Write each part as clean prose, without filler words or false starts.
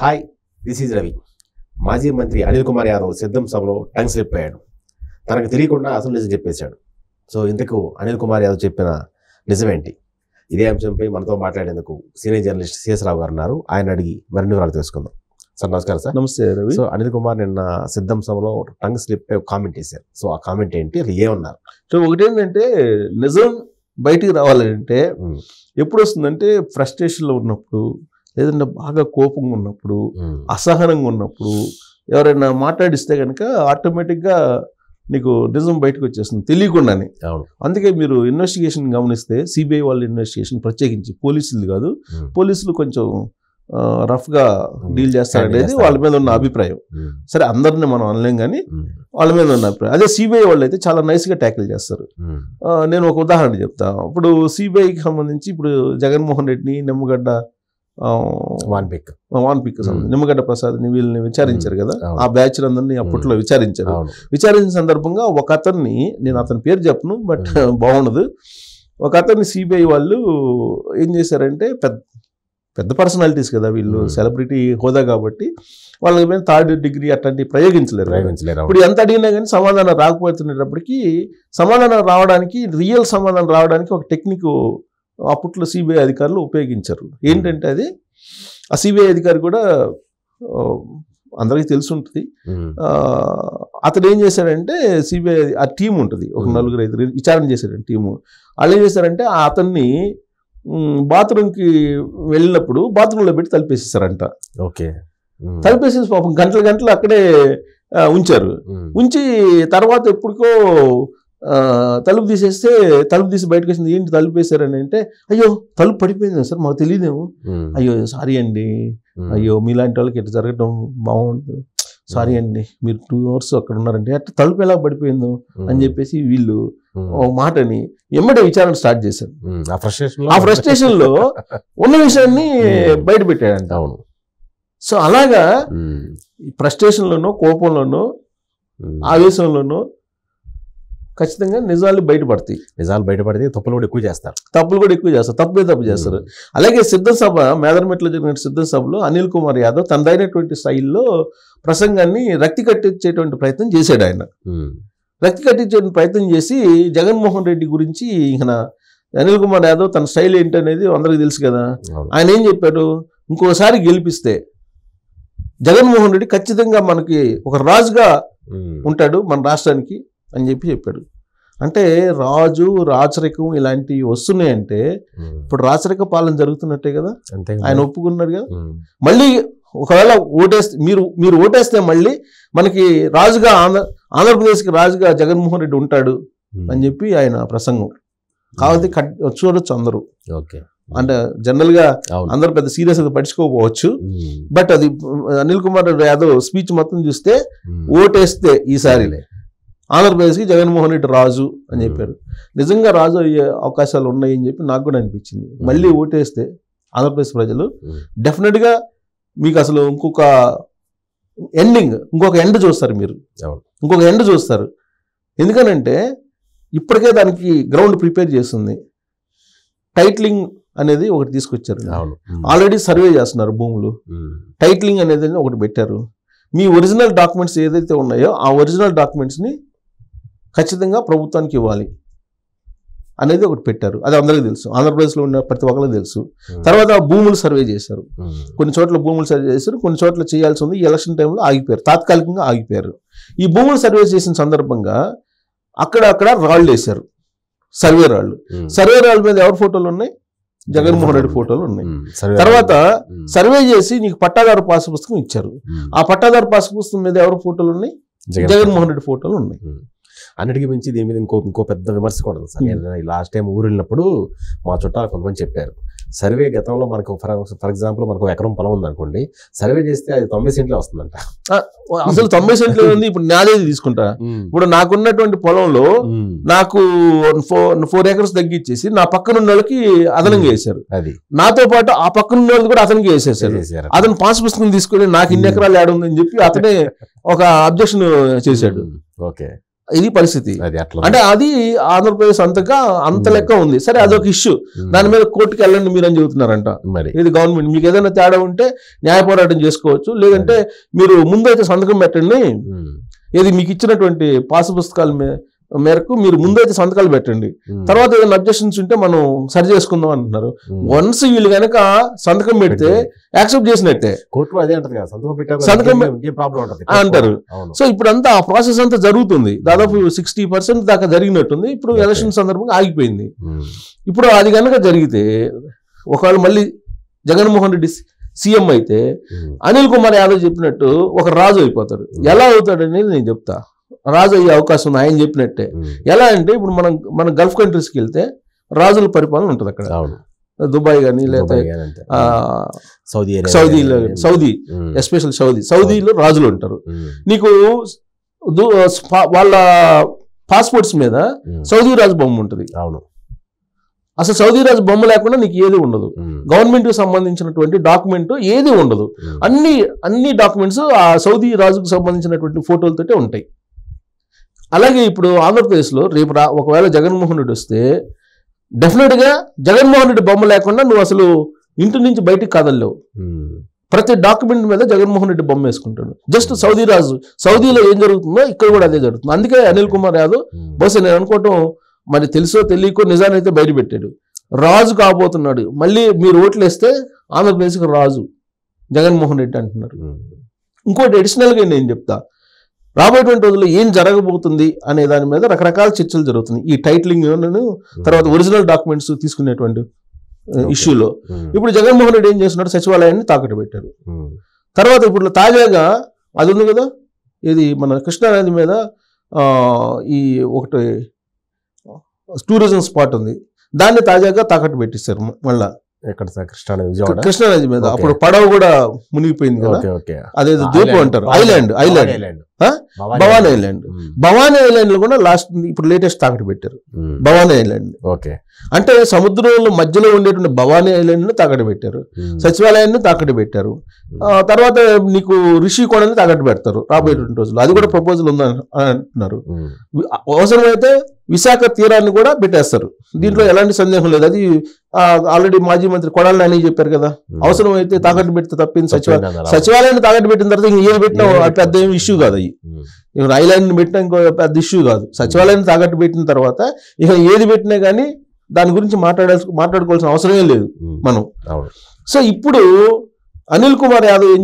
Hi, this is Ravi. మాజీ మంత్రి అనిల్ కుమార్ యాదవ్ సిద్ధం సభలో టంగ్ స్లిప్ అయ్యాడు. తనకు తెలియకుండా అసలు నిజం చెప్పేశాడు. సో ఇంతకు అనిల్ కుమార్ యాదవ్ చెప్పిన నిజమేంటి? ఇదే అంశంపై మనతో మాట్లాడేందుకు సీనియర్ జర్నలిస్ట్ సిఎస్ రావు గారు ఉన్నారు. ఆయన అడిగి మరిన్ని వివరాలు తెలుసుకుందాం. సార్ నమస్కారం. సార్ నమస్తే రవి. సో అనిల్ కుమార్ నిన్న సిద్ధం సభలో టంగ్ స్లిప్ పై కామెంట్ చేశారు. సో ఆ కామెంట్ ఏంటి, అసలు ఏమన్నారు? సో ఒకటేంటంటే నిజం బయటికి రావాలంటే ఎప్పుడు వస్తుందంటే ఫ్రస్ట్రేషన్లో ఉన్నప్పుడు, లేదంటే బాగా కోపంగా ఉన్నప్పుడు, అసహనంగా ఉన్నప్పుడు ఎవరైనా మాట్లాడిస్తే కనుక ఆటోమేటిక్గా నీకు నిజం బయటకు వచ్చేస్తుంది తెలియకుండానే. అందుకే మీరు ఇన్వెస్టిగేషన్ గమనిస్తే సిబిఐ వాళ్ళ ఇన్వెస్టిగేషన్ ప్రత్యేకించి పోలీసులు కాదు, పోలీసులు కొంచెం రఫ్గా డీల్ చేస్తారనేది వాళ్ళ మీద ఉన్న అభిప్రాయం. సరే అందరిని మనం అనలేం కానీ వాళ్ళ మీద ఉన్న అభిప్రాయం. అదే సిబిఐ వాళ్ళు అయితే చాలా నైస్గా ట్యాకిల్ చేస్తారు. నేను ఒక ఉదాహరణ చెప్తా. ఇప్పుడు సిబిఐకి సంబంధించి ఇప్పుడు జగన్మోహన్ రెడ్డిని, నిమ్మగడ్డ వాన్పిక్ నిమ్మగడ్డ ప్రసాద్ని వీళ్ళని విచారించారు కదా, ఆ బ్యాచ్ అందరినీ అప్పట్లో విచారించారు. విచారించిన సందర్భంగా ఒక అతన్ని, నేను అతని పేరు చెప్పను బట్ బాగుండదు, ఒక అతన్ని సిబిఐ వాళ్ళు ఏం చేశారంటే, పెద్ద పర్సనాలిటీస్ కదా వీళ్ళు, సెలబ్రిటీ హోదా కాబట్టి వాళ్ళ మీద 3rd డిగ్రీ అట్లాంటివి ప్రయోగించలేరు. ఇప్పుడు ఎంత అడిగినా కానీ సమాధానం రాకపోతున్నప్పటికీ సమాధానం రావడానికి, రియల్ సమాధానం రావడానికి ఒక టెక్నిక్ అప్పట్లో సిబిఐ అధికారులు ఉపయోగించారు. ఏంటంటే అది ఆ సిబిఐ అధికారి కూడా అందరికీ తెలిసి ఉంటుంది. అతను ఏం చేశాడంటే, సిబిఐ ఆ టీం ఉంటుంది, ఒక 4-5 విచారణ చేశాడు టీము. వాళ్ళు ఏం చేశారంటే అతన్ని బాత్రూమ్కి వెళ్ళినప్పుడు బాత్రూంలో పెట్టి తలిపేసేసారంట. ఓకే, తలిపేసేసి పాపం గంటలు అక్కడే ఉంచారు. ఉంచి తర్వాత ఎప్పటికో తలుపు తీసేస్తే, తలుపు తీసి బయటకు వచ్చింది, ఏంటి తలుపు వేసారని అంటే, అయ్యో తలుపు పడిపోయింది సార్, మాకు తెలియదేమో, అయ్యో సారీ అండి, అయ్యో మీలాంటి వాళ్ళకి ఇట్లా జరగడం బాగుండదు, సారీ అండి, మీరు 2 hours అక్కడ ఉన్నారంటే అట్లా తలుపు ఎలా పడిపోయిందో అని చెప్పేసి వీళ్ళు ఒక మాటని ఎమ్మడే విచారణ స్టార్ట్ చేశారు. ఆ ఫ్రస్ట్రేషన్లో ఉన్న విషయాన్ని బయట పెట్టాడంట. అవును. సో అలాగా ఫ్రస్ట్రేషన్లోనో, కోపంలోనో, ఆవేశంలోనో ఖచ్చితంగా నిజాలు బయటపడతాయి. తప్పులు కూడా ఎక్కువ చేస్తారు. తప్పు చేస్తారు. అలాగే సిద్ధ సభ, మేదరమెట్లో జరిగిన సిద్ధ సభలో అనిల్ కుమార్ యాదవ్ తనదైనటువంటి స్టైల్లో ప్రసంగాన్ని రక్తి కట్టించేటువంటి ప్రయత్నం చేశాడు. ఆయన రక్తి కట్టించే ప్రయత్నం చేసి జగన్మోహన్ రెడ్డి గురించి, ఇక అనిల్ కుమార్ యాదవ్ తన స్టైల్ ఏంటనేది అందరికీ తెలుసు కదా. ఆయన ఏం చెప్పాడు, ఇంకోసారి గెలిపిస్తే జగన్మోహన్ రెడ్డి ఖచ్చితంగా మనకి ఒక రాజుగా ఉంటాడు మన రాష్ట్రానికి అని చెప్పాడు. అంటే రాచరికం ఇలాంటివి వస్తున్నాయంటే ఇప్పుడు రాచరిక పాలన జరుగుతున్నట్టే కదా, ఆయన ఒప్పుకున్నాడు కదా. మళ్ళీ ఒకవేళ ఓటేస్తే, మీరు ఓటేస్తే మళ్ళీ మనకి రాజుగా, ఆంధ్రప్రదేశ్కి రాజుగా జగన్మోహన్ రెడ్డి ఉంటాడు అని చెప్పి ఆయన ప్రసంగం. కాబట్టి చూడొచ్చు అందరూ. అంటే జనరల్గా అందరూ పెద్ద సీరియస్గా పట్టించుకోకపోవచ్చు, బట్ అది అనిల్ కుమార్ యాదవ్ స్పీచ్ మొత్తం చూస్తే ఓటేస్తే ఈసారి ఆంధ్రప్రదేశ్కి జగన్మోహన్ రెడ్డి రాజు అని చెప్పారు. నిజంగా రాజు అయ్యే అవకాశాలు ఉన్నాయని చెప్పి నాకు కూడా అనిపించింది. మళ్ళీ ఓటేస్తే ఆంధ్రప్రదేశ్ ప్రజలు డెఫినెట్గా మీకు అసలు ఇంకొక ఎండ్ చూస్తారు. మీరు ఇంకొక ఎండ్ చూస్తారు. ఎందుకనంటే ఇప్పటికే దానికి గ్రౌండ్ ప్రిపేర్ చేస్తుంది. టైటిలింగ్ అనేది ఒకటి తీసుకొచ్చారు. ఆల్రెడీ సర్వే చేస్తున్నారు భూములు. టైటిలింగ్ అనేది ఒకటి పెట్టారు. మీ ఒరిజినల్ డాక్యుమెంట్స్ ఏదైతే ఉన్నాయో ఆ ఒరిజినల్ డాక్యుమెంట్స్ని ఖచ్చితంగా ప్రభుత్వానికి ఇవ్వాలి అనేది ఒకటి పెట్టారు. అది అందరికీ తెలుసు, ఆంధ్రప్రదేశ్లో ఉన్న ప్రతి ఒక్కరికి తెలుసు. తర్వాత భూములు సర్వే చేశారు. కొన్ని చోట్ల భూములు సర్వే చేశారు, కొన్ని చోట్ల చేయాల్సి ఉంది. ఈ ఎలక్షన్ టైంలో ఆగిపోయారు, తాత్కాలికంగా ఆగిపోయారు. ఈ భూములు సర్వే చేసిన సందర్భంగా అక్కడక్కడ రాళ్ళు వేశారు, సర్వే రాళ్ళ మీద ఎవరి ఫోటోలు ఉన్నాయి? జగన్మోహన్ రెడ్డి ఫోటోలు ఉన్నాయి. తర్వాత సర్వే చేసి నీకు పట్టాదారు పాస్ పుస్తకం ఇచ్చారు. ఆ పట్టాదారు పాస్ పుస్తకం మీద ఎవరి ఫోటోలు ఉన్నాయి? జగన్మోహన్ రెడ్డి ఫోటోలు ఉన్నాయి. అన్నిటికీ మించి దీని మీద ఇంకో పెద్ద విమర్శ కూడా ఉంది సార్. నేను లాస్ట్ టైం ఊరు వెళ్ళినప్పుడు మా చుట్టాలు కొంతమంది చెప్పారు, సర్వే గతంలో మనకు ఫర్ ఎగ్జాంపుల్ మనకు 1 ఎకరం పొలం ఉందనుకోండి, సర్వే చేస్తే అది 90 సెంట్లే వస్తుందంట. అసలు 90 సెంట్లు ఉంది. ఇప్పుడు నాదేది తీసుకుంటా, ఇప్పుడు నాకున్నటువంటి పొలంలో నాకు 4 acres తగ్గించేసి నా పక్కన ఉన్న వాళ్ళకి అదనంగా వేశారు. అది నాతో పాటు ఆ పక్కన ఉన్న వాళ్ళు కూడా అతనికి వేసేసారు. అతను పాస్ పుస్తకం తీసుకుని నాకు 2 ఎకరాలు యాడ్ ఉందని చెప్పి అతనే ఒక అబ్జెక్షన్ చేశాడు. ఓకే, ఇది పరిస్థితి. అది అట్లా అంటే అది ఆంధ్రప్రదేశ్ అంత లెక్క ఉంది. సరే అదొక ఇష్యూ, దాని మీద కోర్టుకి వెళ్ళండి మీరు అని చెబుతున్నారంట. మరి ఇది గవర్నమెంట్ మీకు ఏదైనా తేడా ఉంటే న్యాయ పోరాటం చేసుకోవచ్చు, లేదంటే మీరు ముందు అయితే సంతకం పెట్టండి, ఏది మీకు ఇచ్చినటువంటి పాసు పుస్తకాల మేరకు మీరు ముందైతే సంతకాలు పెట్టండి, తర్వాత ఏదైనా అబ్జెక్షన్స్ ఉంటే మనం సరి చేసుకుందాం అంటున్నారు. వన్స్ వీళ్ళు కనుక సంతకం పెడితే యాక్సెప్ట్ చేసినట్టే, కోర్టు అదే అంటారు కదా, సంతకం ప్రాబ్లం ఉంటుంది అంటారు. సో ఇప్పుడు అంతా ఆ ప్రాసెస్ అంతా జరుగుతుంది, దాదాపు 60% దాకా జరిగినట్టుంది. ఇప్పుడు ఎలక్షన్ సందర్భంగా ఆగిపోయింది. ఇప్పుడు అది కనుక జరిగితే ఒకవేళ మళ్ళీ జగన్మోహన్ రెడ్డి సీఎం అయితే అనిల్ కుమార్ యాదవ్ చెప్పినట్టు ఒక రాజు అయిపోతాడు. ఎలా అవుతాడు అనేది నేను చెప్తా. రాజు అయ్యే అవకాశం ఉంది ఆయన చెప్పినట్టే. ఎలా అంటే ఇప్పుడు మన గల్ఫ్ కంట్రీస్కి వెళ్తే రాజుల పరిపాలన ఉంటుంది అక్కడ, దుబాయ్ కానీ లేకపోతే సౌదీ ఎస్పెషల్ సౌదీలో రాజులు ఉంటారు. నీకు వాళ్ళ పాస్పోర్ట్స్ మీద సౌదీ రాజు బొమ్మ ఉంటుంది. అసలు సౌదీ రాజు బొమ్మ లేకుండా నీకు ఏది ఉండదు. గవర్నమెంట్ కి సంబంధించినటువంటి డాక్యుమెంట్ ఏది ఉండదు. అన్ని డాక్యుమెంట్స్ ఆ సౌదీ రాజుకు సంబంధించినటువంటి ఫోటోలతోటే ఉంటాయి. అలాగే ఇప్పుడు ఆంధ్రప్రదేశ్లో రేపు ఒకవేళ జగన్మోహన్ రెడ్డి వస్తే డెఫినెట్గా జగన్మోహన్ రెడ్డి బొమ్మ లేకుండా నువ్వు అసలు ఇంటి నుంచి బయటికి కదలలేవు. ప్రతి డాక్యుమెంట్ మీద జగన్మోహన్ రెడ్డి బొమ్మ వేసుకుంటాడు. జస్ట్ సౌదీ రాజు, సౌదీలో ఏం జరుగుతుందో ఇక్కడ కూడా అదే జరుగుతుంది. అందుకే అనిల్ కుమార్ యాదవ్ బహుశా నేను అనుకోవటం మరి తెలుసో తెలియకో నిజానైతే బయట పెట్టాడు. రాజు కాబోతున్నాడు. మళ్ళీ మీరు ఓట్లు వేస్తే ఆంధ్రప్రదేశ్కి రాజు జగన్మోహన్ రెడ్డి అంటున్నారు. ఇంకోటి అడిషనల్గా నేను చెప్తా, రాబోయేటువంటి రోజుల్లో ఏం జరగబోతుంది అనే దాని మీద రకరకాల చర్చలు జరుగుతున్నాయి. ఈ టైటిలింగ్ తర్వాత ఒరిజినల్ డాక్యుమెంట్స్ తీసుకునేటువంటి ఇష్యూలో ఇప్పుడు జగన్మోహన్ రెడ్డి ఏం చేస్తున్నాడు, సచివాలయాన్ని తాకట్టు పెట్టారు. తర్వాత ఇప్పుడు తాజాగా అది ఉంది కదా, ఇది మన కృష్ణానది మీద ఈ ఒకటి టూరిజం స్పాట్ ఉంది, దాన్ని తాజాగా తాకట్టు పెట్టిస్తారు మళ్ళా. ఎక్కడ కృష్ణానది మీద అప్పుడు పడవ కూడా మునిగిపోయింది కదా, అదేదో ద్వీపం అంటారు, island Bhavani island. Bhavani island లో కూడా లాస్ట్ ఇప్పుడు లేటెస్ట్ తాకట్టు పెట్టారు భవానీ ఐలాండ్. అంటే సముద్రంలో మధ్యలో ఉండేటువంటి భవానీ ఐలాండ్ ని తాకట్టు పెట్టారు, సచివాలయాన్ని తాకట్టు పెట్టారు. తర్వాత నీకు రిషికొండని తాకట్టు పెడతారు రాబోయేటువంటి రోజులు. అది కూడా ప్రపోజల్ ఉందని అంటున్నారు. అవసరమైతే విశాఖ తీరాన్ని కూడా పెట్టేస్తారు. దీంట్లో ఎలాంటి సందేహం లేదు. అది ఆల్రెడీ మాజీ మంత్రి కొడాలి నాని చెప్పారు కదా, అవసరం అయితే తాకట్టు పెడితే తప్పింది. సచివాలయాన్ని తాకట్టు పెట్టిన తర్వాత ఇంక ఏది పెట్టినా పెద్ద ఏం ఇష్యూ కాదు. అవి ఐలాండ్ పెట్టినా ఇంకో పెద్ద ఇష్యూ కాదు. సచివాలయాన్ని తాకట్టు పెట్టిన తర్వాత ఇక ఏది పెట్టినా కానీ దాని గురించి మాట్లాడుకోవాల్సిన అవసరమే లేదు మనం. సో ఇప్పుడు అనిల్ కుమార్ యాదవ్ ఏం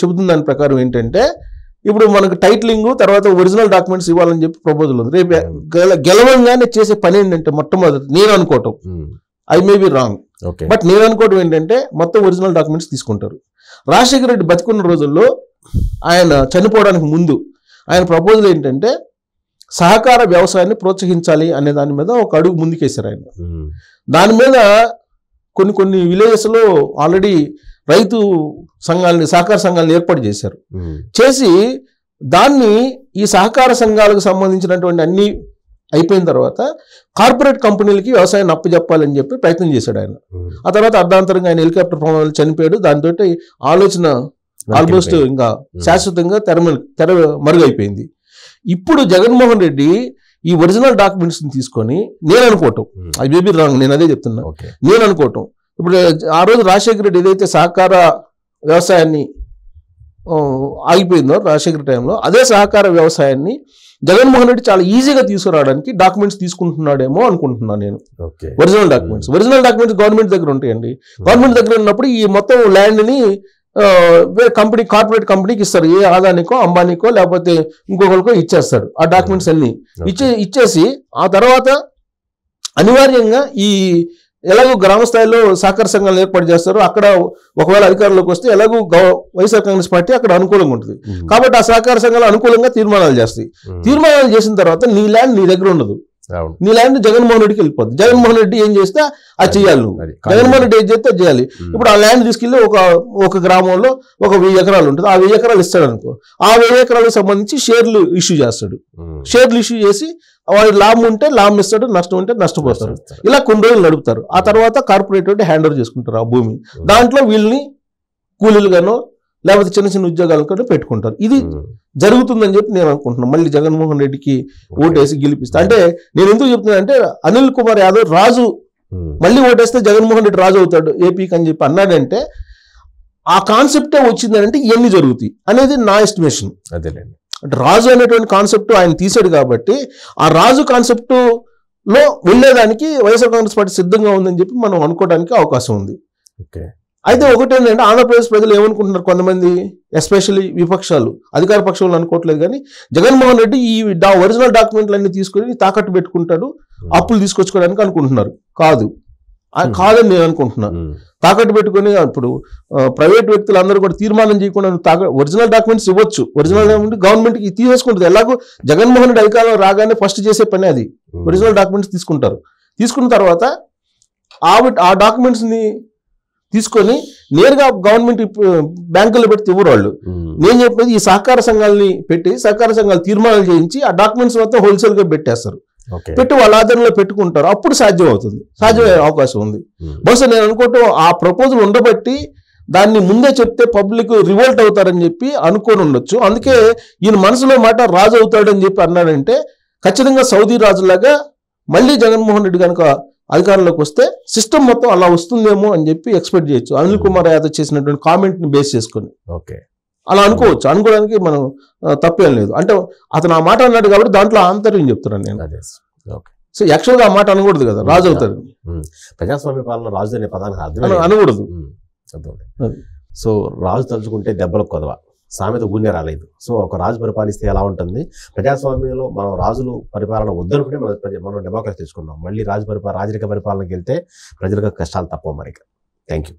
చెబుతున్న దాని ప్రకారం ఏంటంటే, ఇప్పుడు మనకు టైటిలింగ్ తర్వాత ఒరిజినల్ డాక్యుమెంట్స్ ఇవ్వాలని చెప్పి ప్రపోజల్ ఉంది. రేపు గెలవంగానే చేసే పని ఏంటంటే, మొట్టమొదటి నేను అనుకోవటం, I may be wrong, but నేను అనుకోవటం ఏంటంటే మొత్తం ఒరిజినల్ డాక్యుమెంట్స్ తీసుకుంటారు. రాజశేఖర రెడ్డి బతికున్న రోజుల్లో ఆయన చనిపోవడానికి ముందు ఆయన ప్రపోజల్ ఏంటంటే సహకార వ్యవసాయాన్ని ప్రోత్సహించాలి అనే దాని మీద ఒక అడుగు ముందుకేశారు ఆయన. దాని మీద కొన్ని విలేజెస్లో ఆల్రెడీ రైతు సంఘాలని, సహకార సంఘాలను ఏర్పాటు చేశారు. చేసి దాన్ని ఈ సహకార సంఘాలకు సంబంధించినటువంటి అన్ని అయిపోయిన తర్వాత కార్పొరేట్ కంపెనీలకి వ్యవసాయాన్ని అప్పచెప్పాలని చెప్పి ప్రయత్నం చేశాడు ఆయన. ఆ తర్వాత అర్ధాంతరంగా ఆయన హెలికాప్టర్ ప్రమాదంలో చనిపోయాడు. దాంతో ఆలోచన ఆల్మోస్ట్ ఇంకా శాశ్వతంగా తెర మరుగైపోయింది. ఇప్పుడు జగన్మోహన్ రెడ్డి ఈ ఒరిజినల్ డాక్యుమెంట్స్ తీసుకొని నేను అనుకోవటం, అది మేబీ రాంగ్, నేను అదే చెప్తున్నా, నేను అనుకోవటం ఇప్పుడు ఆ రోజు రాజశేఖర రెడ్డి ఏదైతే సహకార వ్యవసాయాన్ని ఆగిపోయిందో రాజశేఖర టైంలో, అదే సహకార వ్యవసాయాన్ని జగన్మోహన్ రెడ్డి చాలా ఈజీగా తీసుకురావడానికి డాక్యుమెంట్స్ తీసుకుంటున్నాడేమో అనుకుంటున్నాను నేను. ఒరిజినల్ డాక్యుమెంట్స్ గవర్నమెంట్ దగ్గర ఉంటాయండి. గవర్నమెంట్ దగ్గర ఉన్నప్పుడు ఈ మొత్తం ల్యాండ్ని కంపెనీ, కార్పొరేట్ కంపెనీకి ఇస్తారు. ఏ ఆదానికో అంబానీకో లేకపోతే ఇంకొకరికో ఇచ్చేస్తాడు ఆ డాక్యుమెంట్స్ అన్ని. ఇచ్చేసి ఆ తర్వాత అనివార్యంగా ఈ ఎలాగో గ్రామ స్థాయిలో సహకార సంఘాలు ఏర్పాటు చేస్తారు. అక్కడ ఒకవేళ అధికారంలోకి వస్తే ఎలాగో వైఎస్ఆర్ కాంగ్రెస్ పార్టీ అక్కడ అనుకూలంగా ఉంటుంది కాబట్టి ఆ సహకార సంఘాలు అనుకూలంగా తీర్మానాలు చేస్తాయి. తీర్మానాలు చేసిన తర్వాత నీ ల్యాండ్ నీ దగ్గర ఉండదు, నీ ల్యాండ్ జగన్మోహన్ రెడ్డికి వెళ్ళిపోద్ది. జగన్మోహన్ రెడ్డి ఏం చేస్తే అది చేయాలి, నువ్వు జగన్మోహన్ రెడ్డి ఏం చేస్తే అది చేయాలి. ఇప్పుడు ఆ ల్యాండ్ తీసుకెళ్లి ఒక గ్రామంలో ఒక 1000 ఎకరాలు ఉంటుంది, ఆ 1000 ఎకరాలు ఇస్తాడు అనుకో, ఆ 1000 ఎకరాలకు సంబంధించి షేర్లు ఇష్యూ చేస్తాడు. షేర్లు ఇష్యూ చేసి వాడు లాభం ఉంటే లాభం ఇస్తాడు, నష్టం ఉంటే నష్టపోతారు. ఇలా కొన్ని రోజులు నడుపుతారు. ఆ తర్వాత కార్పొరేట్ హ్యాండ్ ఓవర్ చేసుకుంటారు ఆ భూమి. దాంట్లో వీళ్ళని కూలీలుగానో లేకపోతే చిన్న చిన్న ఉద్యోగాలు కూడా పెట్టుకుంటారు. ఇది జరుగుతుందని చెప్పి నేను అనుకుంటున్నాను. మళ్ళీ జగన్మోహన్ రెడ్డికి ఓటేసి గెలిపిస్తా అంటే నేను ఎందుకు చెప్తున్నాను అంటే అనిల్ కుమార్ యాదవ్ రాజు మళ్ళీ ఓటేస్తే జగన్మోహన్ రెడ్డి రాజు అవుతాడు ఏపీకి అని చెప్పి అన్నాడంటే ఆ కాన్సెప్టే వచ్చిందంటే ఇవన్నీ జరుగుతాయి అనేది నా ఎస్టిమేషన్. అదేలేండి. అంటే రాజు అనేటువంటి కాన్సెప్ట్ ఆయన తీసాడు కాబట్టి ఆ రాజు కాన్సెప్ట్ లో వెళ్ళేదానికి వైఎస్ఆర్ కాంగ్రెస్ పార్టీ సిద్ధంగా ఉందని చెప్పి మనం అనుకోవడానికి అవకాశం ఉంది. ఓకే. అయితే ఒకటేంటంటే ఆంధ్రప్రదేశ్ ప్రజలు ఏమనుకుంటున్నారు, కొంతమంది ఎస్పెషల్లీ విపక్షాలు, అధికార పక్షాలు అనుకోవట్లేదు కానీ జగన్మోహన్ రెడ్డి ఈ ఒరిజినల్ డాక్యుమెంట్లన్నీ తీసుకొని తాకట్టు పెట్టుకుంటాడు, అప్పులు తీసుకొచ్చుకోవడానికి అనుకుంటున్నారు. కాదని నేను అనుకుంటున్నాను. తాకట్టు పెట్టుకుని ఇప్పుడు ప్రైవేట్ వ్యక్తులు అందరూ కూడా తీర్మానం చేయకుండా ఒరిజినల్ డాక్యుమెంట్స్ ఇవ్వచ్చు. ఒరిజినల్ గవర్నమెంట్కి తీసేసుకుంటుంది. ఎలాగో జగన్మోహన్ రెడ్డి అధికారంలో రాగానే ఫస్ట్ చేసే పని అది. ఒరిజినల్ డాక్యుమెంట్స్ తీసుకుంటారు. తీసుకున్న తర్వాత ఆ డాక్యుమెంట్స్ ని తీసుకొని నేరుగా గవర్నమెంట్ బ్యాంకుల్లో పెట్టి ఇవ్వరు వాళ్ళు. నేను చెప్పేది ఈ సహకార సంఘాలని పెట్టి సహకార సంఘాలు తీర్మానాలు చేయించి ఆ డాక్యుమెంట్స్ మొత్తం హోల్సేల్ గా పెట్టేస్తారు. పెట్టి వాళ్ళ ఆధారంలో పెట్టుకుంటారు. అప్పుడు సాధ్యం అవుతుంది, సాధ్యమయ్యే అవకాశం ఉంది. బహుశా నేను అనుకోవటం ఆ ప్రపోజల్ ఉండబట్టి దాన్ని ముందే చెప్తే పబ్లిక్ రివోల్ట్ అవుతారని చెప్పి అనుకోని ఉండొచ్చు. అందుకే ఈయన మనసులో మాట రాజు అవుతాడని చెప్పి అన్నాడంటే ఖచ్చితంగా సౌదీ రాజులాగా మళ్ళీ జగన్మోహన్ రెడ్డి కనుక అధికారంలోకి వస్తే సిస్టమ్ మొత్తం అలా వస్తుందేమో అని చెప్పి ఎక్స్పెక్ట్ చేయొచ్చు. అనిల్ కుమార్ యాదవ్ చేసినటువంటి కామెంట్ ని బేస్ చేసుకుని అలా అనుకోవచ్చు. అనుకోవడానికి మనం తప్పేం లేదు. అంటే అతను ఆ మాట అన్నాడు కాబట్టి దాంట్లో ఆంతర్యం చెప్తున్నాను నేను. సో యాక్చువల్గా ఆ మాట అనకూడదు కదా, రాజు అవుతాడు. ప్రజాస్వామ్య పాలన రాజు అనే పదానికి అర్థం అనకూడదు. సో రాజు తలుచుకుంటే దెబ్బలకు కొదవ సామెత ఊనే రాలేదు. సో ఒక రాజు పరిపాలిస్తే ఎలా ఉంటుంది? ప్రజాస్వామ్యంలో మనం రాజులు పరిపాలన వద్దనుకుంటే మనం డెమోక్రసీ తెచ్చుకున్నాం. మళ్ళీ రాజరిక పరిపాలనకి వెళ్తే ప్రజలకు కష్టాలు తప్పవు. మరి థ్యాంక్ యూ.